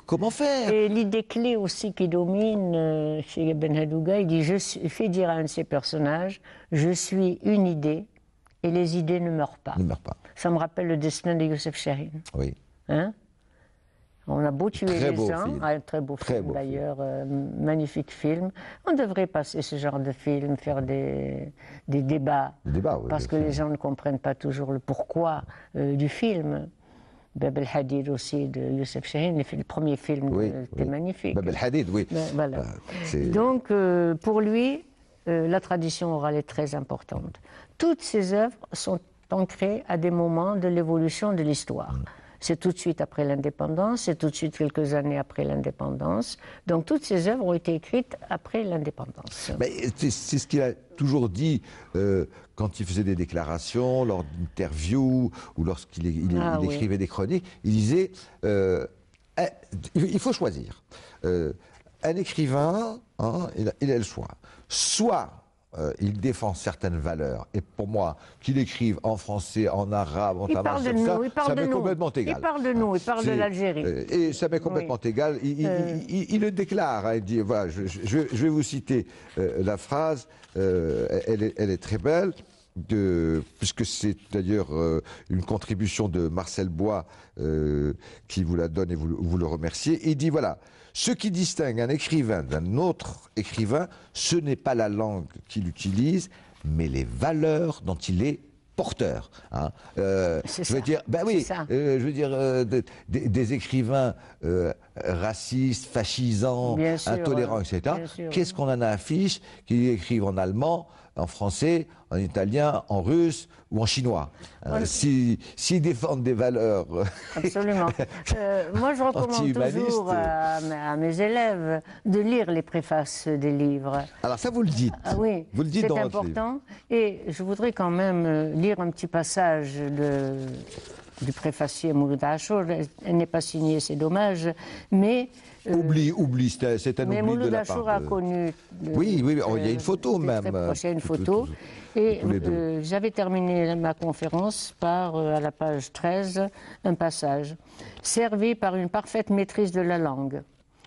Comment faire? Et l'idée clé aussi qui domine chez Ben Hadouga, il fait dire à un de ses personnages, je suis une idée et les idées ne meurent pas. Ne meurent pas. Ça me rappelle le destin de Youssef Chahine. Oui. Hein? On a beau tuer les gens, un très beau film d'ailleurs, magnifique film. On devrait passer ce genre de film, faire des débats, parce que les gens ne comprennent pas toujours le pourquoi du film. Bab el-Hadid aussi de Youssef Chahine, le premier film était magnifique. Bab el-Hadid, oui. Voilà. Donc pour lui, la tradition orale est très importante. Toutes ses œuvres sont ancrées à des moments de l'évolution de l'histoire. C'est tout de suite après l'indépendance, c'est tout de suite quelques années après l'indépendance. Donc toutes ces œuvres ont été écrites après l'indépendance. C'est ce qu'il a toujours dit quand il faisait des déclarations, lors d'interviews ou lorsqu'il écrivait des chroniques. Il disait il faut choisir. Un écrivain, il a le choix. Soit il défend certaines valeurs. Et pour moi, qu'il écrive en français, en arabe, en tamas, ça m'est complètement égal. Il parle de nous, il parle de l'Algérie. Et ça m'est complètement égal. Il le déclare. Hein, il dit, voilà, je vais vous citer la phrase, elle est très belle. Puisque c'est d'ailleurs une contribution de Marcel Bois qui vous la donne et vous le remerciez. Il dit voilà, ce qui distingue un écrivain d'un autre écrivain, ce n'est pas la langue qu'il utilise, mais les valeurs dont il est porteur. Hein. Je veux dire, je veux dire des écrivains racistes, fascisants, intolérants, etc. Qu'est-ce qu'on en affiche qui écrivent en allemand, en français, en italien, en russe ou en chinois. S'ils défendent des valeurs... Absolument. Moi, je recommande toujours à mes élèves de lire les préfaces des livres. Alors ça, vous le dites. Oui, vous le dites c'est important. Et je voudrais quand même lire un petit passage du préfacier Mouloud Achour. Elle n'est pas signée, c'est dommage, mais... Oublie, c'est un oubli de la part. Mais Mouloud Achour a connu... Oui, il y a une photo même. Très proche, il y a une photo. Et j'avais terminé ma conférence par, à la page 13, un passage. Servi par une parfaite maîtrise de la langue,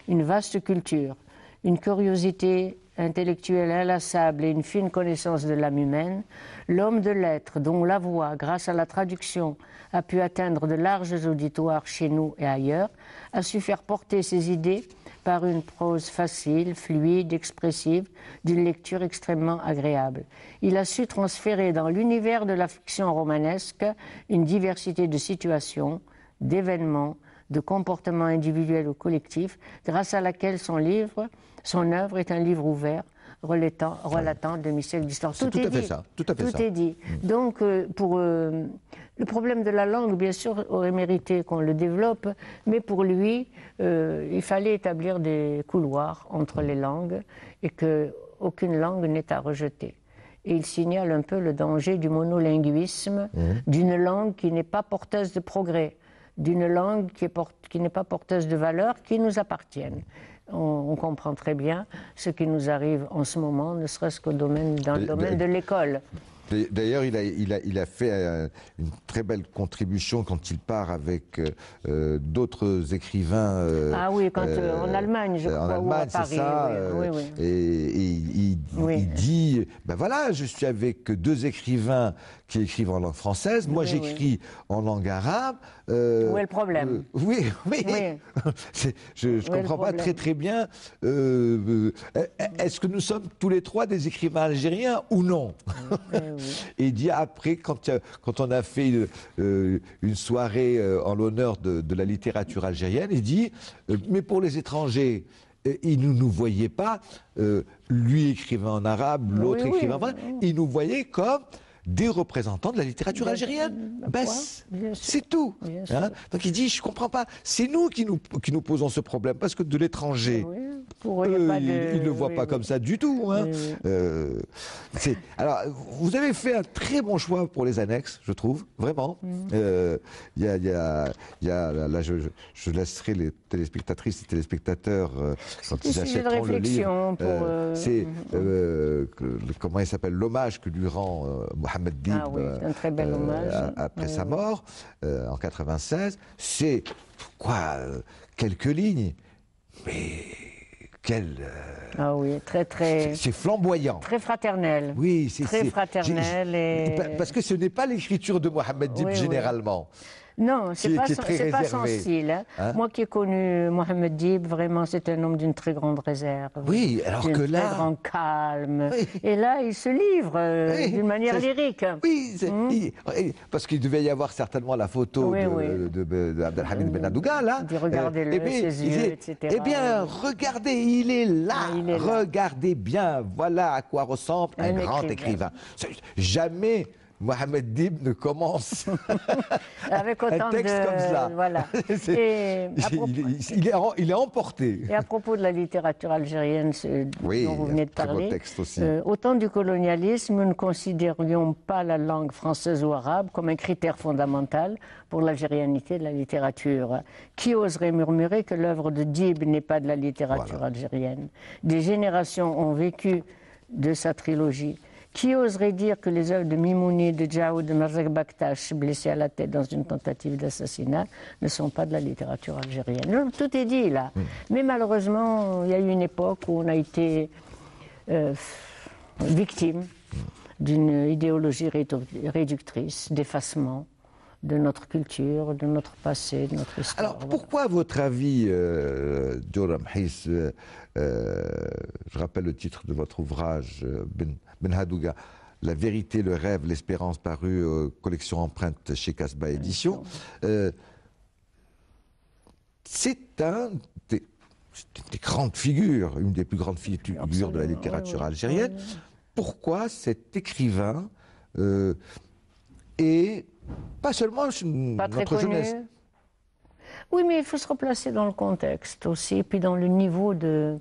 une vaste culture, une curiosité intellectuelle inlassable et une fine connaissance de l'âme humaine, l'homme de lettres dont la voix, grâce à la traduction, a pu atteindre de larges auditoires chez nous et ailleurs, a su faire porter ses idées par une prose facile, fluide, expressive, d'une lecture extrêmement agréable. Il a su transférer dans l'univers de la fiction romanesque une diversité de situations, d'événements, de comportements individuels ou collectifs, grâce à laquelle son œuvre est un livre ouvert, relatant demi-siècle d'histoire. Tout à fait ça. Tout est dit. Donc, le problème de la langue, bien sûr, aurait mérité qu'on le développe, mais pour lui, il fallait établir des couloirs entre les langues et qu'aucune langue n'est à rejeter. Et il signale un peu le danger du monolinguisme, d'une langue qui n'est pas porteuse de progrès, d'une langue qui n'est pas porteuse de valeurs qui nous appartiennent. On comprend très bien ce qui nous arrive en ce moment, ne serait-ce qu'au domaine, dans le domaine de l'école. D'ailleurs, il a fait une très belle contribution quand il part avec d'autres écrivains. Ah oui, en Allemagne, je crois, en ou à Allemagne, Paris. c'est ça. Oui. Et il dit, ben voilà, je suis avec deux écrivains qui écrivent en langue française. Moi, j'écris en langue arabe. Où est le problème? Oui. Je ne comprends pas très bien. Est-ce que nous sommes tous les trois des écrivains algériens ou non? Et il dit après, quand on a fait une soirée en l'honneur de la littérature algérienne, il dit mais pour les étrangers, ils ne nous voyaient pas, lui écrivant en arabe, l'autre écrivant en français, ils nous voyaient comme des représentants de la littérature algérienne. C'est tout. Hein? Donc il dit, je ne comprends pas. C'est nous qui nous posons ce problème, parce que de l'étranger, ils ne le voient pas comme ça du tout. Hein? Alors, vous avez fait un très bon choix pour les annexes, je trouve, vraiment. Là, je laisserai les téléspectatrices et téléspectateurs, quand ils achèteront le livre, comment il s'appelle, l'hommage que lui rend Mohamed Dib un très bel hommage. Après sa mort, en 96. C'est quelques lignes, mais ah oui, très. C'est flamboyant. Très fraternel. Oui, très fraternel. Parce que ce n'est pas l'écriture de Mohamed Dib généralement. Non, c'est pas son style. Hein. Moi qui ai connu Mohamed Dib, vraiment, c'est un homme d'une très grande réserve. Oui, alors que là... Très grand calme. Oui. Et là, il se livre d'une manière lyrique. Oui, parce qu'il devait y avoir certainement la photo d'Abdelhamid Benadouga, là. Regardez-le, ses yeux, etc. Eh bien, regardez, il est là. Regardez bien, voilà à quoi ressemble un grand écrivain. Jamais... Mohamed Dib ne commence avec autant un texte comme ça. Voilà. Il est emporté. Et à propos de la littérature algérienne dont vous venez de parler, aussi. Au temps du colonialisme, nous ne considérions pas la langue française ou arabe comme un critère fondamental pour l'algérianité de la littérature. Qui oserait murmurer que l'œuvre de Dib n'est pas de la littérature algérienne? Des générations ont vécu de sa trilogie. Qui oserait dire que les œuvres de Mimouni, de Djaoud, de Marzac Baktash, blessé à la tête dans une tentative d'assassinat, ne sont pas de la littérature algérienne? Non, tout est dit là. Mais malheureusement, il y a eu une époque où on a été victime d'une idéologie réductrice, d'effacement de notre culture, de notre passé, de notre histoire. Alors, pourquoi, à votre avis, Dioram Hiss, je rappelle le titre de votre ouvrage, Benhadouga, La vérité, le rêve, l'espérance, paru collection empreinte chez Casbah Éditions. C'est un des grandes figures, une des plus grandes figures de la littérature algérienne. Pourquoi cet écrivain est pas seulement notre jeunesse? Oui, mais il faut se replacer dans le contexte aussi, et puis dans le niveau de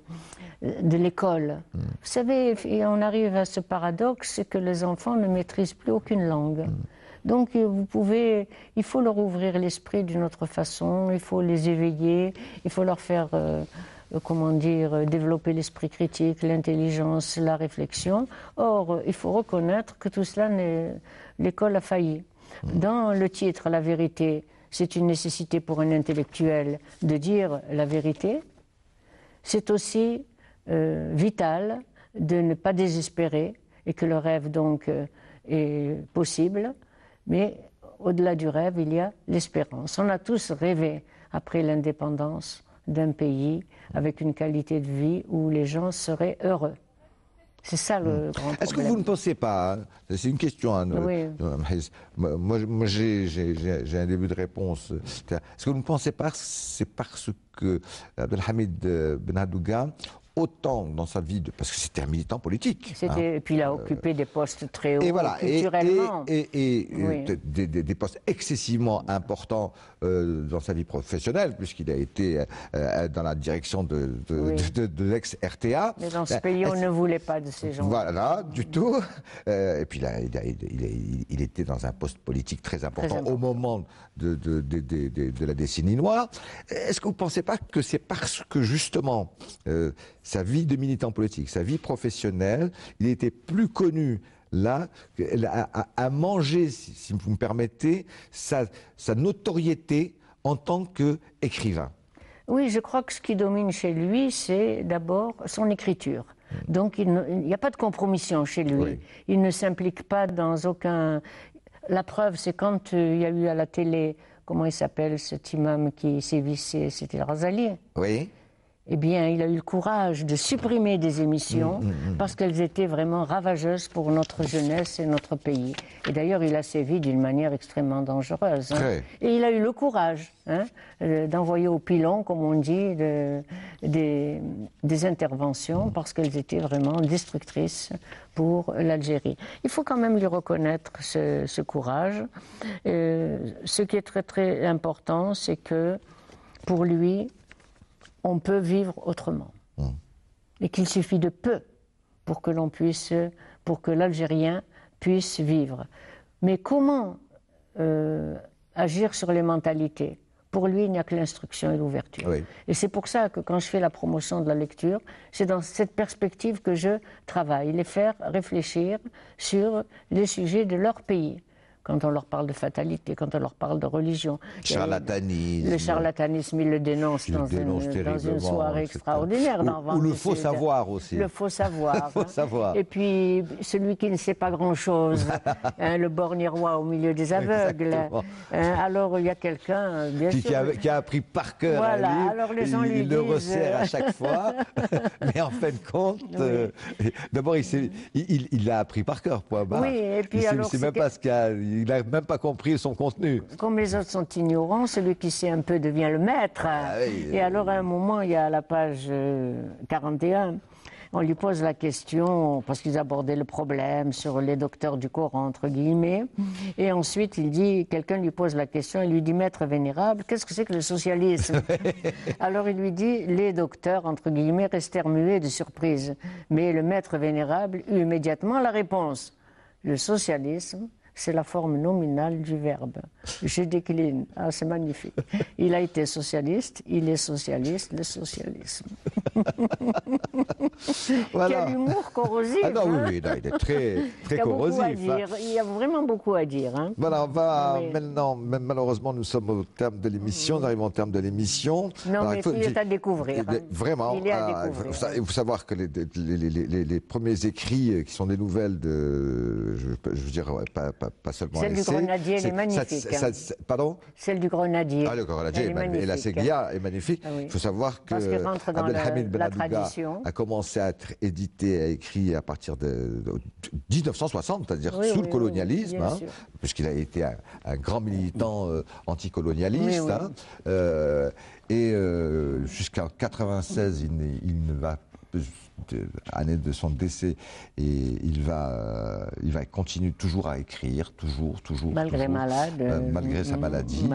l'école. Vous savez, on arrive à ce paradoxe, c'est que les enfants ne maîtrisent plus aucune langue. Donc il faut leur ouvrir l'esprit d'une autre façon, il faut les éveiller, il faut leur faire, développer l'esprit critique, l'intelligence, la réflexion. Or, il faut reconnaître que tout cela, l'école a failli. Dans le titre, La vérité, c'est une nécessité pour un intellectuel de dire la vérité. C'est aussi vital de ne pas désespérer et que le rêve donc est possible, mais au-delà du rêve, il y a l'espérance. On a tous rêvé, après l'indépendance, d'un pays avec une qualité de vie où les gens seraient heureux. C'est ça le grand problème. Est-ce que vous ne pensez pas, hein, c'est une question, hein, Oui. moi j'ai un début de réponse. Est-ce que vous ne pensez pas que c'est parce que Abdelhamid Ben Hadouga, autant dans sa vie, parce que c'était un militant politique. Et puis il a occupé des postes très hauts et voilà, culturellement. Et des postes excessivement importants dans sa vie professionnelle, puisqu'il a été dans la direction de l'ex-RTA. Mais dans ce pays, on ne voulait pas de ces gens. Voilà, du tout. Et puis là, il était dans un poste politique très important au moment de la décennie noire. Est-ce que vous ne pensez pas que c'est parce que justement sa vie de militant politique, sa vie professionnelle, il était plus connu là, à manger, si vous me permettez, sa notoriété en tant qu'écrivain? Oui, je crois que ce qui domine chez lui, c'est d'abord son écriture. Donc il n'y a pas de compromission chez lui. Oui. Il ne s'implique pas dans aucun... La preuve, c'est quand il y a eu à la télé, comment il s'appelle, cet imam qui sévissait, c'était le Razali. Oui. Eh bien, il a eu le courage de supprimer des émissions parce qu'elles étaient vraiment ravageuses pour notre jeunesse et notre pays. Et d'ailleurs, il a sévi d'une manière extrêmement dangereuse. Hein. Et il a eu le courage d'envoyer au pilon, comme on dit, des interventions parce qu'elles étaient vraiment destructrices pour l'Algérie. Il faut quand même lui reconnaître ce courage. Ce qui est très très important, c'est que pour lui, on peut vivre autrement. Et qu'il suffit de peu pour que pour que l'Algérien puisse vivre. Mais comment agir sur les mentalités? Pour lui, il n'y a que l'instruction et l'ouverture. Oui. Et c'est pour ça que quand je fais la promotion de la lecture, c'est dans cette perspective que je travaille, les faire réfléchir sur les sujets de leur pays. Quand on leur parle de fatalité, quand on leur parle de religion. Charlatanisme. Le charlatanisme, il le dénonce dans une soirée extraordinaire. Ou le faux savoir aussi. Le faux savoir. Le faux savoir. Et puis, celui qui ne sait pas grand-chose, le borgnirois au milieu des aveugles. Alors, il y a quelqu'un, bien sûr... Qui a appris par cœur un livre, alors les gens il le resserre à chaque fois. Mais en fin de compte, d'abord, il l'a appris par cœur, point barre. Oui, et puis alors... C'est même pas ce qu'il y a... Il n'a même pas compris son contenu. Comme les autres sont ignorants, celui qui sait un peu devient le maître. Et alors, à un moment, il y a à la page 41, on lui pose la question, parce qu'ils abordaient le problème sur les docteurs du Coran, entre guillemets. Et ensuite, quelqu'un lui pose la question, il lui dit, Maître vénérable, qu'est-ce que c'est que le socialisme? Alors il lui dit, les docteurs, entre guillemets, restèrent muets de surprise. Mais le maître vénérable eut immédiatement la réponse. Le socialisme, c'est la forme nominale du verbe. Je décline. Ah, c'est magnifique. Il a été socialiste, il est socialiste, le socialisme. Voilà. Quel humour corrosif. Ah non, oui, il est très, très corrosif. Il y a vraiment beaucoup à dire. Hein. Voilà, on va maintenant, malheureusement, nous sommes au terme de l'émission, nous arrivons au terme de l'émission. Non, alors, mais il est à découvrir. Hein. Vraiment. Il est à découvrir. Il faut savoir que les premiers écrits qui sont des nouvelles de, je veux dire, pas seulement celle du Grenadier, elle est magnifique. Pardon? Celle du Grenadier. Ah, le Grenadier, et la Séglia est magnifique. Ah, oui. Il faut savoir que Abdelhamid Ben Hadouga a commencé à être édité, à écrire à partir de 1960, c'est-à-dire sous le colonialisme, puisqu'il a été un grand militant anticolonialiste. Oui. Et jusqu'en 1996, il ne va année de son décès, et il va continuer toujours à écrire, toujours. Malgré malgré sa maladie.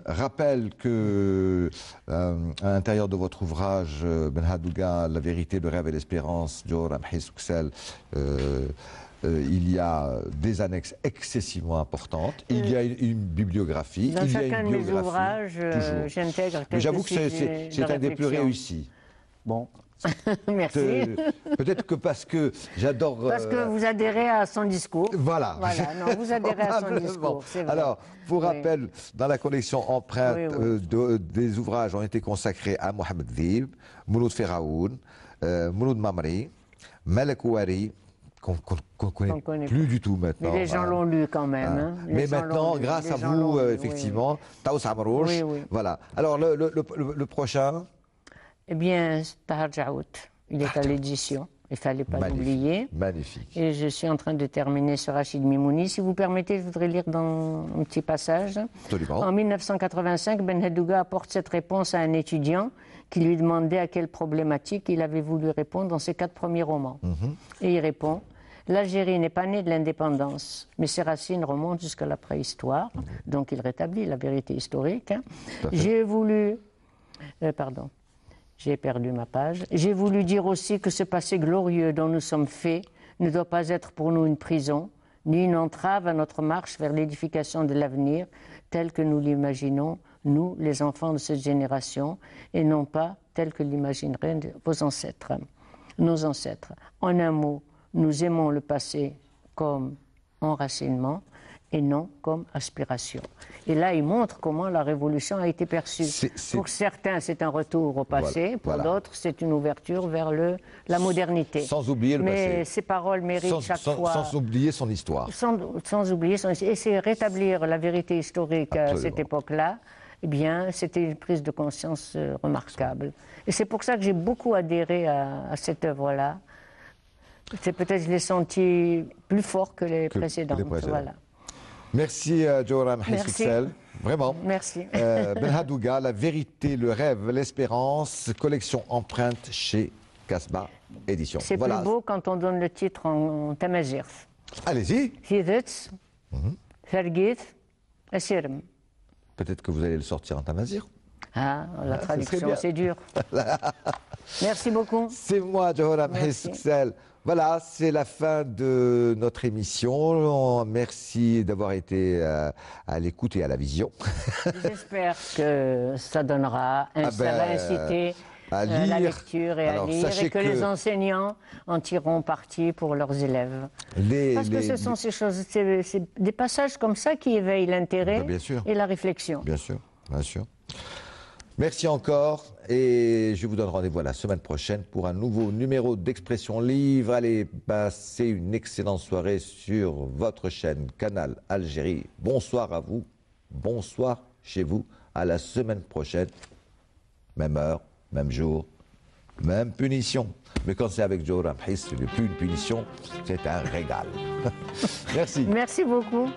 Rappelle que à l'intérieur de votre ouvrage, Ben Hadouga, La vérité, le rêve et l'espérance, Joram Hissouksel, il y a des annexes excessivement importantes. Il y a une bibliographie. Dans chacun de mes ouvrages, j'intègre quelques. Mais j'avoue que c'est un des plus réussis. Bon. Merci. Peut-être que parce que j'adore... Parce que vous adhérez à son discours. Voilà. Non, vous adhérez à son discours, c'est vrai. Alors, pour rappel, dans la collection empreinte, des ouvrages ont été consacrés à Mohamed Dib, Mouloud Feraoun, Mouloud Mamri, Malek Ouari, qu'on connaît plus du tout maintenant. Mais les gens l'ont lu quand même. Hein. Mais maintenant, grâce à vous, effectivement, Taous Amrouch, voilà. Alors, le prochain. Eh bien, Tahar Jaout, il est à l'édition. Il ne fallait pas l'oublier. Magnifique. Et je suis en train de terminer sur Rachid Mimouni. Si vous permettez, je voudrais lire dans un petit passage. Absolument. En 1985, Ben Hedouga apporte cette réponse à un étudiant qui lui demandait à quelle problématique il avait voulu répondre dans ses 4 premiers romans. Et il répond « L'Algérie n'est pas née de l'indépendance, mais ses racines remontent jusqu'à la préhistoire. » Donc il rétablit la vérité historique. J'ai voulu... pardon. J'ai perdu ma page. J'ai voulu dire aussi que ce passé glorieux dont nous sommes faits ne doit pas être pour nous une prison, ni une entrave à notre marche vers l'édification de l'avenir, tel que nous l'imaginons, nous, les enfants de cette génération, et non pas tel que l'imagineraient vos ancêtres, nos ancêtres. En un mot, nous aimons le passé comme enracinement et non comme aspiration. Et là, il montre comment la révolution a été perçue. Pour certains, c'est un retour au passé, pour d'autres, c'est une ouverture vers la modernité. Sans oublier le passé. Mais ces paroles méritent chaque fois... Sans oublier son histoire. Sans oublier son histoire. Et c'est rétablir la vérité historique à cette époque-là, eh bien, c'était une prise de conscience remarquable. Et c'est pour ça que j'ai beaucoup adhéré à cette œuvre-là. C'est peut-être, je l'ai senti plus fort que les précédentes. Voilà. Merci Djawara Mhissouksel, vraiment. Merci. Ben Hedouga, La vérité, le rêve, l'espérance, collection empreinte chez Casbah Édition. C'est plus beau quand on donne le titre en tamazigh. Allez-y. Hidetz, Fergit, Asirm. Peut-être que vous allez le sortir en tamazigh. Ah, la traduction, c'est dur. Merci beaucoup. C'est moi, Djawara Mhissouksel. Voilà, c'est la fin de notre émission. Merci d'avoir été à l'écoute et à la vision. J'espère que ça donnera, ça va inciter à la lecture et à lire, et que les enseignants en tireront parti pour leurs élèves. Parce que ce sont ces choses, c'est des passages comme ça qui éveillent l'intérêt et la réflexion. Bien sûr, bien sûr. Merci encore et je vous donne rendez-vous la semaine prochaine pour un nouveau numéro d'Expression Livre. Allez, passez une excellente soirée sur votre chaîne Canal Algérie. Bonsoir à vous, bonsoir chez vous. À la semaine prochaine, même heure, même jour, même punition. Mais quand c'est avec Djawara Mhiss, ce n'est plus une punition, c'est un régal. Merci. Merci beaucoup.